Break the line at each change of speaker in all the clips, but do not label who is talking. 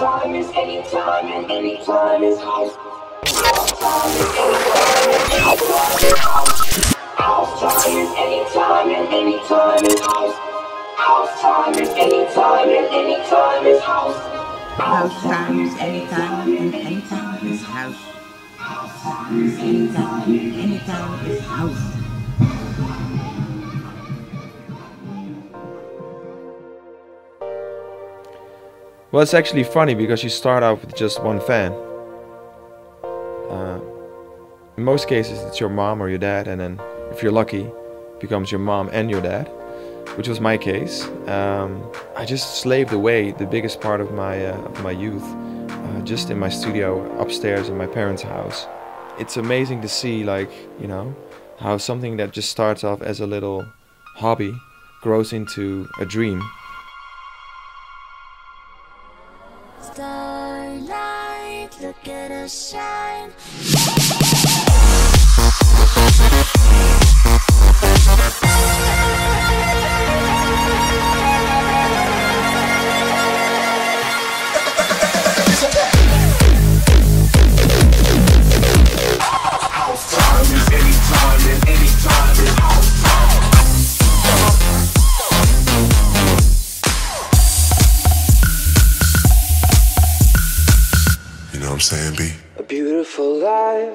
time is anytime, and anytime is house. House time is anytime, house time is anytime, and anytime is house. House time is anytime, and anytime is house.
House time is anytime, and anytime is house. House time is anytime, and anytime is house.
Well, it's actually funny because you start out with just one fan. In most cases, it's your mom or your dad, and then if you're lucky, it becomes your mom and your dad, which was my case. I just slaved away the biggest part of my youth, just in my studio upstairs in my parents' house. It's amazing to see, like, you know, how something that just starts off as a little hobby grows into a dream.
Starlight, look at us shine.
House time is anytime, and anytime is house time.
You know what I'm saying, B?
A beautiful life.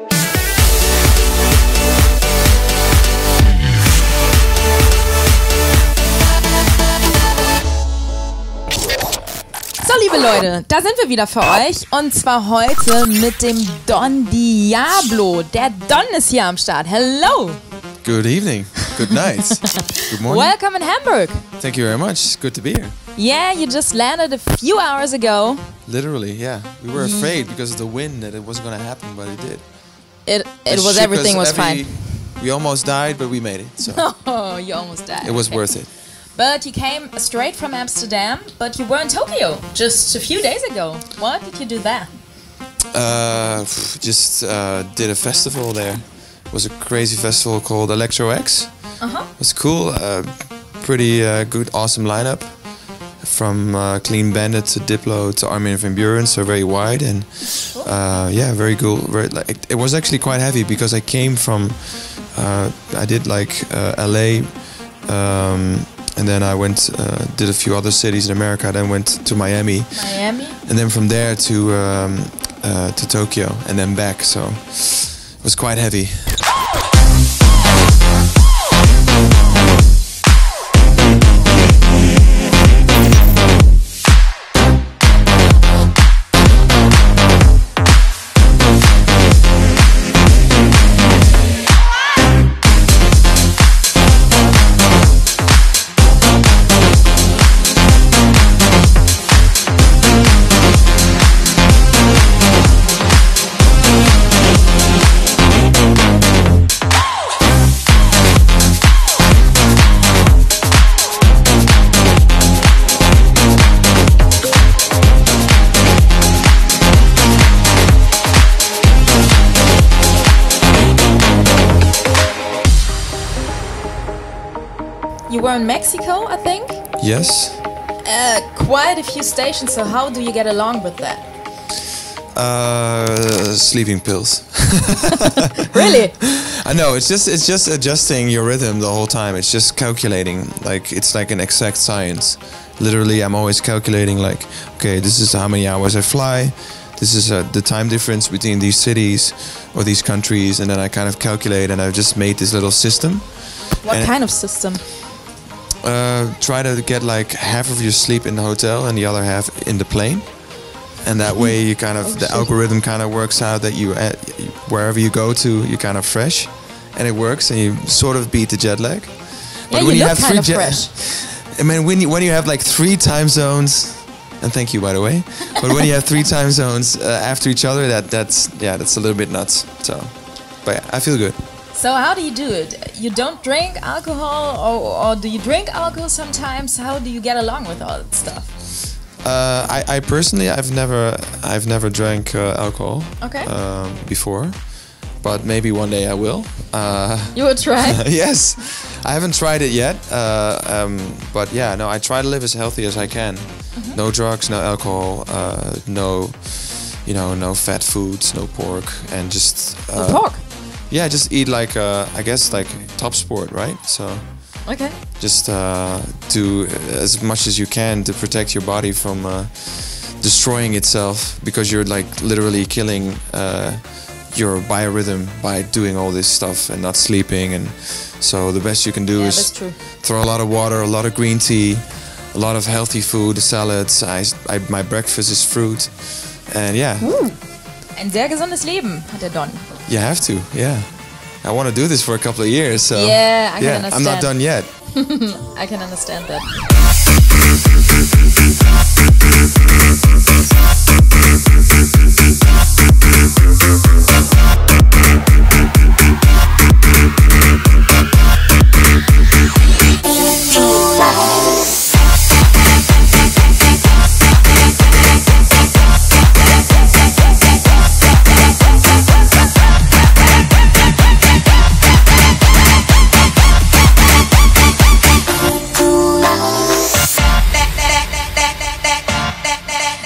So, liebe Leute, da sind wir wieder für euch. Und zwar heute mit dem Don Diablo. Der Don ist hier am Start. Hello!
Good evening. Good night. Good morning.
Welcome in Hamburg.
Thank you very much. It's good to be here.
Yeah, you just landed a few hours ago.
Literally, yeah. We were afraid because of the wind that it wasn't going to happen, but it did.
Everything was fine.
We almost died, but we made it. So
Oh, you almost died.
it was
Okay.
worth it.
But you came straight from Amsterdam, but you were in Tokyo just a few days ago. What did you do there?
Just did a festival there. It was a crazy festival called Electro X. It was cool. Pretty good, awesome lineup. From Clean Bandit to Diplo to Armin van Buuren, so very wide and yeah, very cool. It was actually quite heavy because I came from, I did like LA, and then I went, did a few other cities in America. Then went to Miami, and then from there to Tokyo, and then back. So it was quite heavy.
You were in Mexico, I think?
Yes.
Quite a few stations, so how do you get along with that?
Sleeping pills.
Really?
I know, it's just adjusting your rhythm the whole time. It's just calculating, like it's like an exact science. Literally, I'm always calculating like, okay, this is how many hours I fly. This is the time difference between these cities or these countries, and then I kind of calculate, and I've just made this little system.
What kind of system?
Try to get like half of your sleep in the hotel and the other half in the plane, and that way you kind of the algorithm kind of works out that you wherever you go to you're kind of fresh, and it works, and you sort of beat the jet lag.
Yeah, you look kind of fresh.
I mean, when you have like 3 time zones, and thank you by the way, but when you have 3 time zones after each other, that's a little bit nuts. So, but yeah, I feel good.
So how do you do it? You don't drink alcohol, or do you drink alcohol sometimes? How do you get along with all that stuff?
I personally, I've never drank alcohol before, but maybe one day I will.
You will try?
Yes, I haven't tried it yet, but yeah, no, I try to live as healthy as I can. No drugs, no alcohol, no, no fat foods, no pork, and just
No pork.
yeah, just eat like I guess like top sport, right? So
Okay.
just do as much as you can to protect your body from destroying itself, because you're like literally killing your biorhythm by doing all this stuff and not sleeping. And so the best you can do is
that's true.
throw a lot of water, a lot of green tea, a lot of healthy food, salads. My breakfast is fruit, and yeah.
Ein sehr gesundes Leben hat der Don.
You have to, yeah. I want to do this for a couple of years, so
Yeah, I can
I'm not
understand.
done yet.
I can understand that.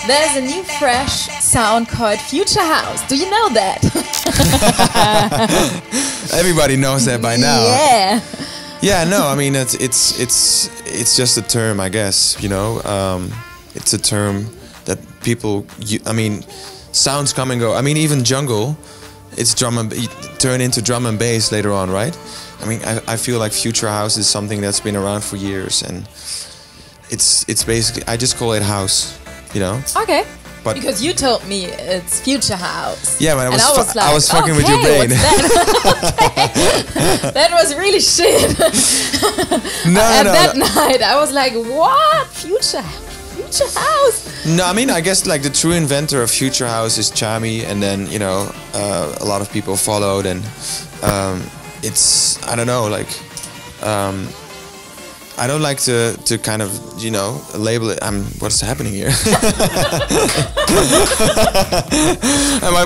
There's a new fresh sound called Future House. Do you know that?
Everybody knows that by now.
Yeah.
Yeah, no, I mean it's just a term, I guess. It's a term that people. I mean, sounds come and go. I mean, even jungle, it's turn into drum and bass later on, right? I mean, I feel like future house is something that's been around for years, and it's basically, I just call it house.
Okay.
But
Because you told me it's Future House.
yeah, but
And I was
fucking with your
okay,
brain.
what's that? That was really shit.
No,
At
no,
that
no.
night, I was like, what? Future House?
No, I mean, I guess like the true inventor of future house is Chami, and then a lot of people followed, and it's, I don't know, like I don't like to kind of label it. What's happening here?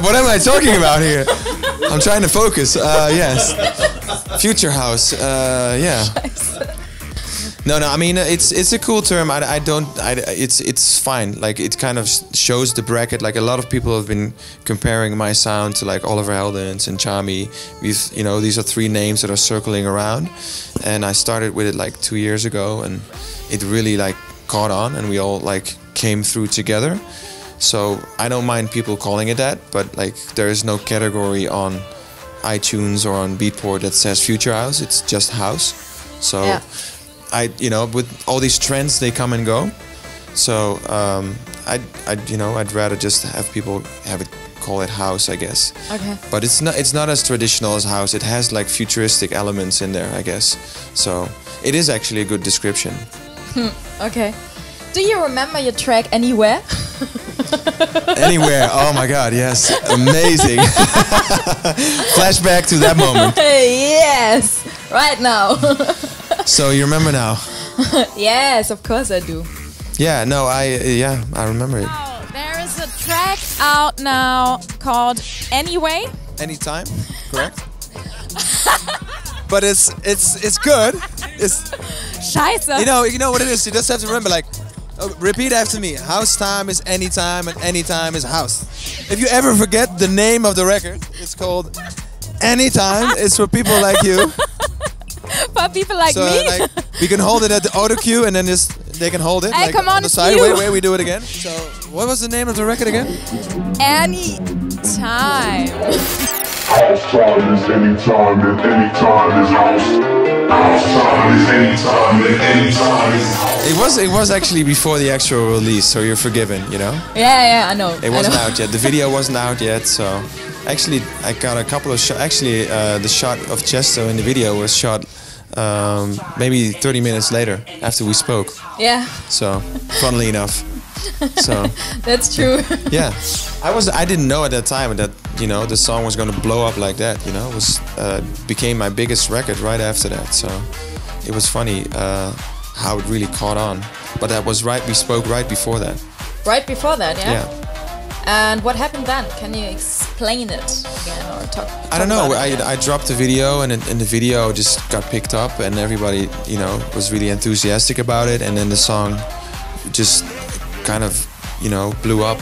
What am I talking about here? I'm trying to focus. Yes, future house. Yeah. No, I mean it's a cool term. It's fine. Like it kind of shows the bracket. Like a lot of people have been comparing my sound to like Oliver Heldens and Chami. These are three names that are circling around, and I started with it like 2 years ago, and it really like caught on, and we all like came through together. So I don't mind people calling it that, but like there is no category on iTunes or on Beatport that says future house. It's just house. So.
Yeah.
With all these trends, they come and go. So I'd rather just have people call it house, I guess.
Okay.
But it's not as traditional as house. It has like futuristic elements in there, I guess. So it is actually a good description.
Okay. Do you remember your track Anywhere?
Anywhere. Oh my God, yes. Amazing. Flashback to that moment.
Yes. Right now.
So you remember now?
Yes, of course I do.
Yeah, no, I remember it.
There is a track out now called Anyway.
Anytime, correct? But it's good. It's
Scheiße.
you know what it is. You just have to remember, like, repeat after me. House time is anytime, and anytime is house. If you ever forget the name of the record, it's called Anytime. It's for people like you.
For people like
So
me.
like, we can hold it at the auto cue, and then they can hold it
Hey,
like
come on,
the
it's
side.
you.
Wait, we do it again. So what was the name of the record again?
Anytime.
House time is anytime, and anytime is house. House time is anytime, and anytime is house.
It was actually before the actual release, so you're forgiven,
Yeah, I know.
It wasn't out yet. The video wasn't out yet, so actually I got a couple of shots. Actually, the shot of Chesto in the video was shot maybe 30 minutes later after we spoke.
Yeah,
So, funnily enough. So,
that's true.
yeah. I didn't know at that time that, the song was going to blow up like that, It was became my biggest record right after that. So, it was funny how it really caught on. But that was we spoke right before that.
Right before that, yeah?
Yeah.
And what happened then? Can you explain it again or talk
I don't know.
about it?
I dropped the video, and the video just got picked up, and everybody, was really enthusiastic about it. And then the song just kind of, you know, blew up.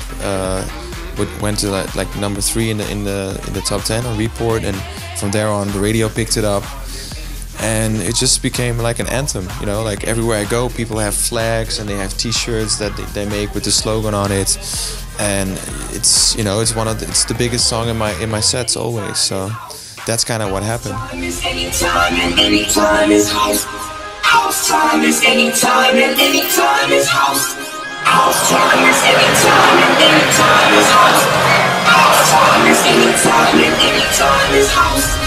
Went to like number 3 in the top 10 on Report, and from there on the radio picked it up, and it just became like an anthem. You know, like everywhere I go, people have flags and they have T-shirts that they make with the slogan on it, and it's, you know, it's the biggest song in my sets always. So that's kind of what happened.
Anytime and anytime is house. House time is anytime and anytime is house. House time is anytime and anytime is house. House time is anytime and anytime is house.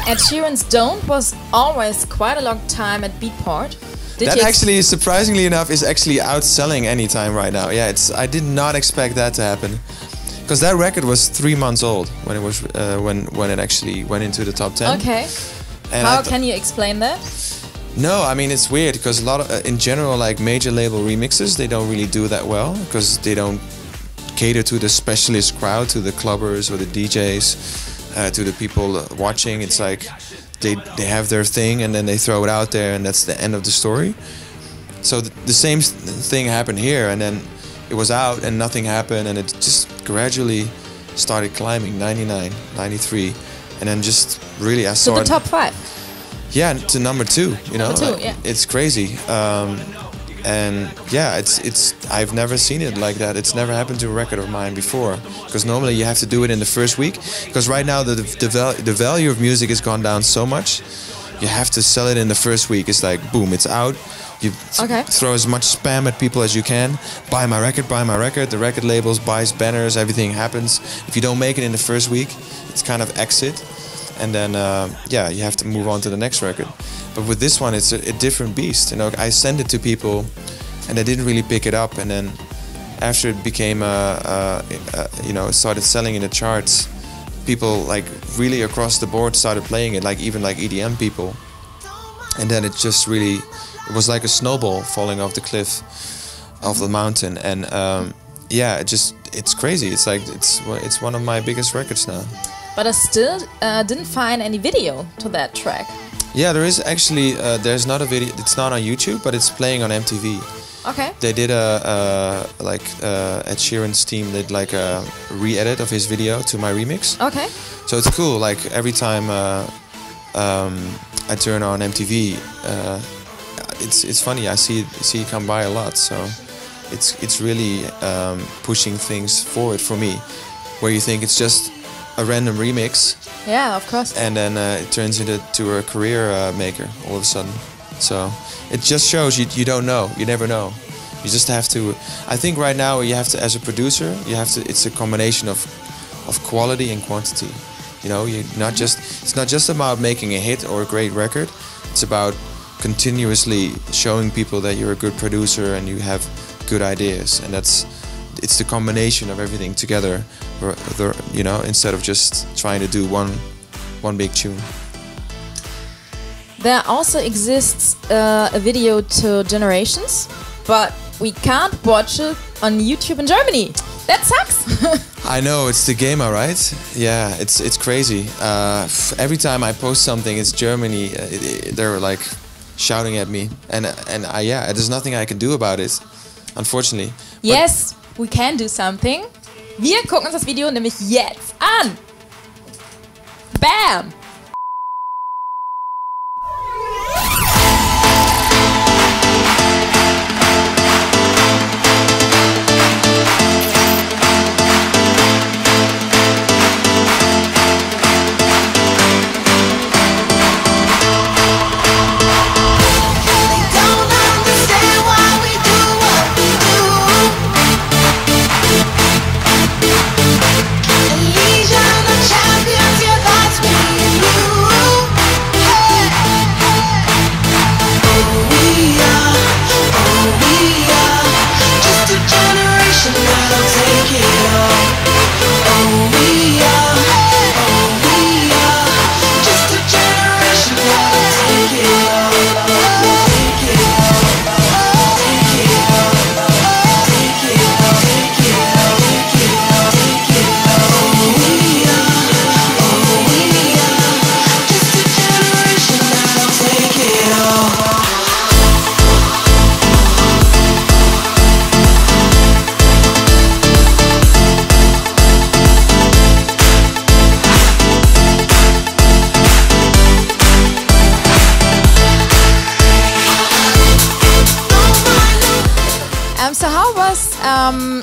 Ed Sheeran's Don't was always quite a long time at Beatport.
That actually, surprisingly enough, is actually outselling Anytime right now. Yeah, I did not expect that to happen, because that record was 3 months old when it was when it actually went into the top 10.
Okay.
And
how can you explain that?
No, I mean, it's weird because a lot of in general, like major label remixes, they don't really do that well because they don't cater to the specialist crowd, to the clubbers or the DJs. To the people watching. It's like they have their thing and then they throw it out there and that's the end of the story. So the same thing happened here, and then it was out and nothing happened, and it just gradually started climbing. 99, 93, and then just really I saw
to the top 5.
Yeah, to number 2. You know,
number 2, yeah.
It's crazy. And yeah, it's I've never seen it like that. It's never happened to a record of mine before. Because normally you have to do it in the first week. Because right now the value of music has gone down so much. You have to sell it in the first week. It's like boom, it's out. You throw as much spam at people as you can. Buy my record, buy my record. The record labels buys banners. Everything happens. If you don't make it in the first week, it's kind of exit. And then yeah, you have to move on to the next record. But with this one, it's a different beast. You know, I sent it to people, and they didn't really pick it up. And then after it became, you know, it started selling in the charts, people like really across the board started playing it, like even like EDM people. And then it just really, it was like a snowball falling off the cliff, off the mountain. And yeah, it's crazy. It's like it's one of my biggest records now.
But I still didn't find any video to that track.
Yeah, there is actually. There's not a video. It's not on YouTube, but it's playing on MTV.
Okay.
They did Ed Sheeran's team did like a re-edit of his video to my remix.
Okay.
So it's cool. Like every time I turn on MTV, it's funny. I see it come by a lot. So it's really pushing things forward for me, where you think it's just a random remix.
Yeah, of course.
And then it turns into a career maker all of a sudden. So it just shows you don't know. You never know. You just have to. I think right now you have to, as a producer, you have to. It's a combination of quality and quantity. You know, it's not just about making a hit or a great record. It's about continuously showing people that you're a good producer and you have good ideas, and it's the combination of everything together, you know, instead of just trying to do one big tune.
There also exists a video to Generations, but we can't watch it on YouTube in Germany. That sucks.
I know, it's the gamer, right? Yeah, it's crazy. Every time I post something, it's Germany. They're like shouting at me, and yeah, there's nothing I can do about it, unfortunately.
Yes. We can do something. Wir gucken uns das Video nämlich jetzt an. Bam!
Champions, your thoughts we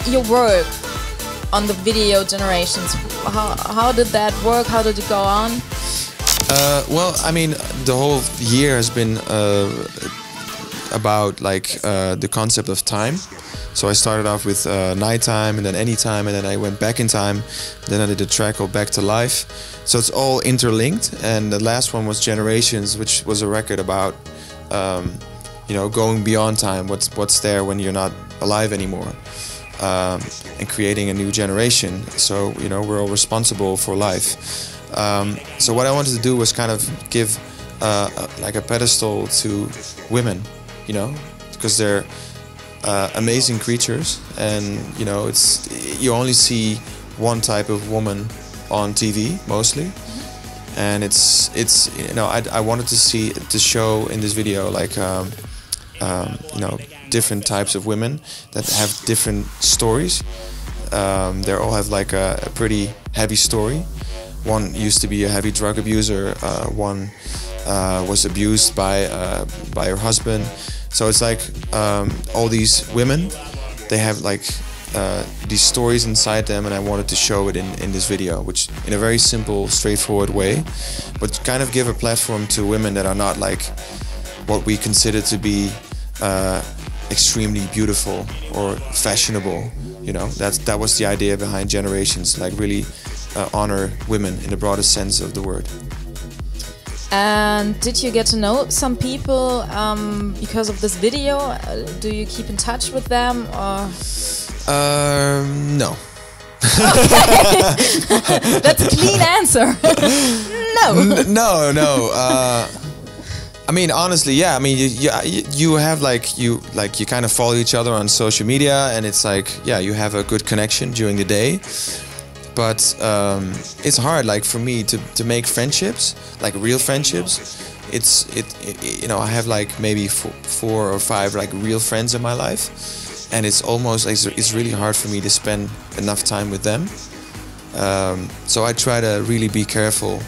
your work on the video generations? How did that work? How did it go on?
Well, I mean, the whole year has been about like the concept of time. So I started off with nighttime and then anytime, and then I went back in time. Then I did a track called Back to Life. So it's all interlinked. And the last one was Generations, which was a record about you know, going beyond time. What's there when you're not alive anymore, and creating a new generation. So you know, we're all responsible for life. So what I wanted to do was kind of give like a pedestal to women, you know, because they're amazing creatures, and you know, you only see one type of woman on TV mostly, and it's you know, I wanted to show in this video like you know, different types of women that have different stories. They all have like a pretty heavy story. One used to be a heavy drug abuser. One was abused by her husband. So it's like all these women, they have like these stories inside them, and I wanted to show it in this video, which in a very simple, straightforward way, but kind of give a platform to women that are not like what we consider to be extremely beautiful or fashionable. You know, that was the idea behind Generations, like really honor women in the broadest sense of the word.
And did you get to know some people because of this video? Do you keep in touch with them, or?
No.
That's a clean answer. No.
No. I mean, honestly, yeah. I mean, you have you kind of follow each other on social media, and it's like, yeah, you have a good connection during the day. But it's hard, like for me, to make friendships, like real friendships. You know, I have like maybe 4 or 5 like real friends in my life, and it's almost like it's really hard for me to spend enough time with them. So I try to really be careful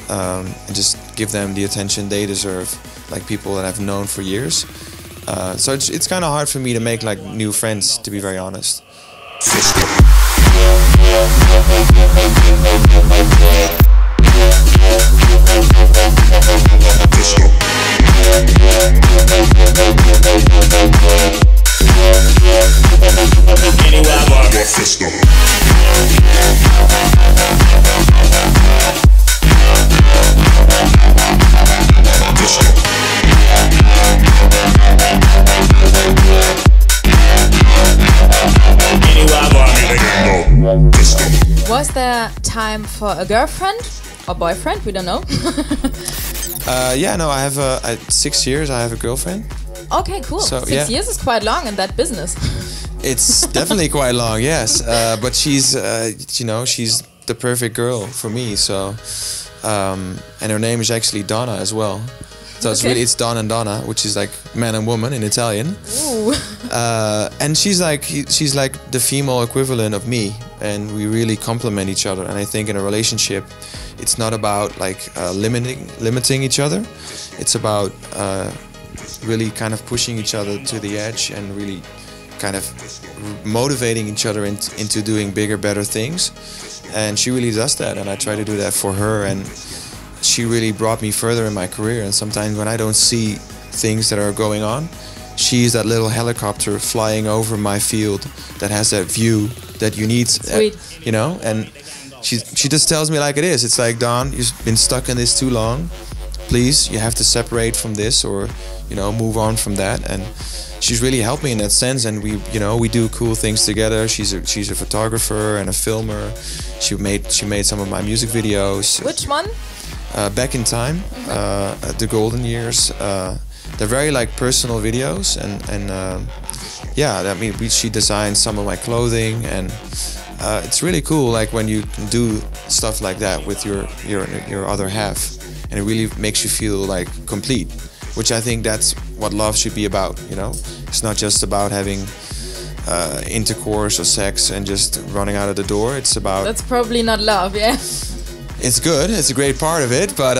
and just give them the attention they deserve, like people that I've known for years. So it's kind of hard for me to make like new friends, to be very honest.
Was there time for a girlfriend or boyfriend? We don't know.
Yeah, no, I have 6 years. I have a girlfriend.
Okay, cool.
So,
6 years is quite long in that business.
It's definitely quite long, yes. But she's, you know, she's the perfect girl for me. So, and her name is actually Donna as well. So it's Don and Donna, which is like man and woman in Italian.
Ooh.
And she's like the female equivalent of me, and we really complement each other. And I think in a relationship, it's not about like limiting each other. It's about really kind of pushing each other to the edge and really kind of motivating each other into doing bigger, better things. And she really does that, and I try to do that for her. And she really brought me further in my career. And sometimes when I don't see things that are going on, she's that little helicopter flying over my field that has that view that you need.
Sweet.
You know, and she just tells me like it is. It's like, Don, you've been stuck in this too long. Please, you have to separate from this, or you know, move on from that. And she's really helped me in that sense. And we do cool things together. She's a photographer and a filmer. She made some of my music videos.
Which one?
Back in Time, the Golden Years. They're very like personal videos, and yeah, I mean, she designed some of my clothing, and it's really cool. Like when you can do stuff like that with your other half, and it really makes you feel like complete. Which I think that's what love should be about. You know, it's not just about having intercourse or sex and just running out of the door. It's about.
That's probably not love, yeah.
It's good. It's a great part of it, but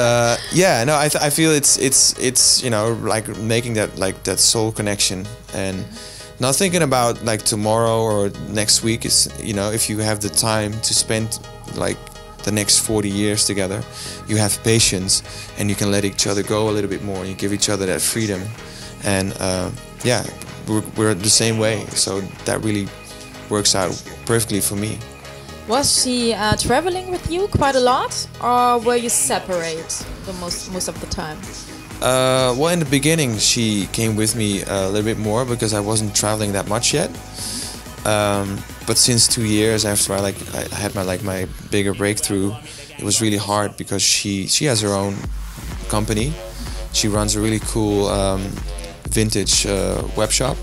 yeah, no, I feel it's you know, like making that soul connection, and Not thinking about like tomorrow or next week. Is, you know, if you have the time to spend like the next 40 years together, you have patience and you can let each other go a little bit more. You give each other that freedom, and yeah, we're the same way. So that really works out perfectly for me.
Was she traveling with you quite a lot, or were you separate the most of the time?
Well, in the beginning, she came with me a little bit more because I wasn't traveling that much yet. But since 2 years after I had my bigger breakthrough, it was really hard because she has her own company. She runs a really cool vintage web shop,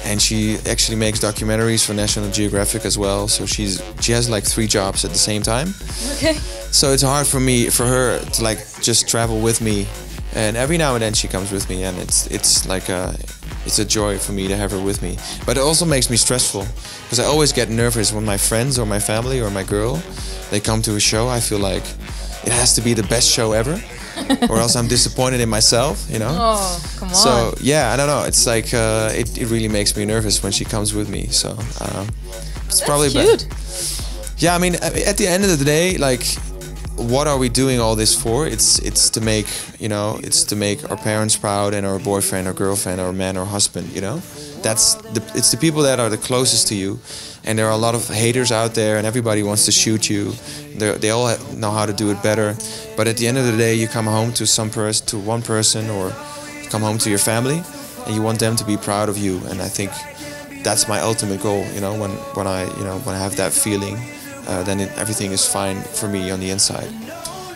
and she actually makes documentaries for National Geographic as well. So she has like 3 jobs at the same time.
Okay.
So it's hard for her to like just travel with me. And every now and then she comes with me, and it's like it's a joy for me to have her with me. But it also makes me stressful because I always get nervous when my friends or my family or my girl, they come to a show. I feel like it has to be the best show ever, or else I'm disappointed in myself, you know.
Oh, come on.
So yeah, I don't know. It's like it really makes me nervous when she comes with me. So it's probably
cute.
Yeah, I mean, at the end of the day, like, what are we doing all this for? It's to make, you know, it's to make our parents proud and our boyfriend or girlfriend or man or husband, you know. It's the people that are the closest to you, and there are a lot of haters out there, and everybody wants to shoot you. They all know how to do it better, but at the end of the day, you come home to one person, or you come home to your family, and you want them to be proud of you. And I think that's my ultimate goal. You know, when I have that feeling, then everything is fine for me on the inside.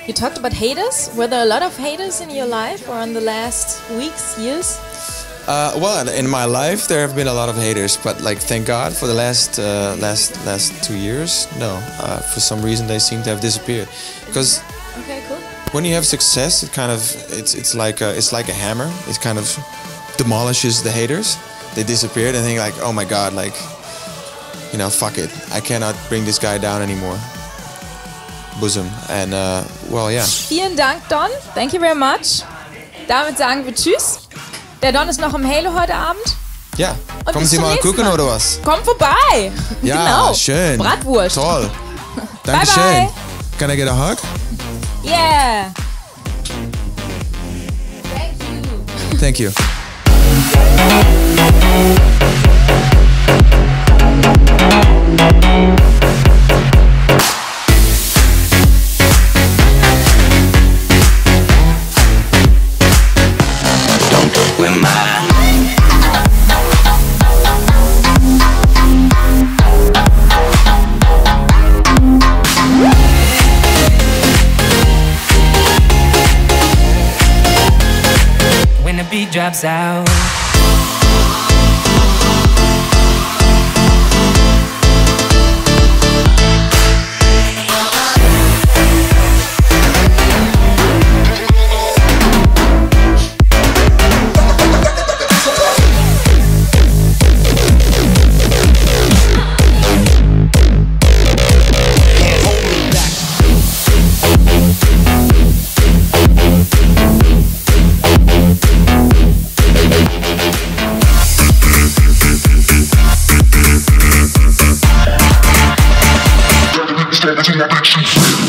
You talked about haters. Were there a lot of haters in your life, or in the last weeks, years?
Well, in my life there have been a lot of haters, but like, thank God for the last 2 years, no. For some reason they seem to have disappeared. Because
okay, cool.
When you have success, it's like a hammer. It kind of demolishes the haters. They disappeared, and think like, oh my God, like, you know, fuck it, I cannot bring this guy down anymore. Bosom. And well, yeah.
Vielen Dank, Don. Thank you very much. Damit sagen wir Tschüss. Der Don ist noch im Halo heute Abend.
Ja.
Und
Kommen Sie mal gucken oder was?
Komm vorbei.
Ja,
genau.
Schön.
Bratwurst.
Toll. Dankeschön.
Bye, bye.
Can I get a hug?
Yeah.
Thank you.
When the beat drops out,
Start to my action.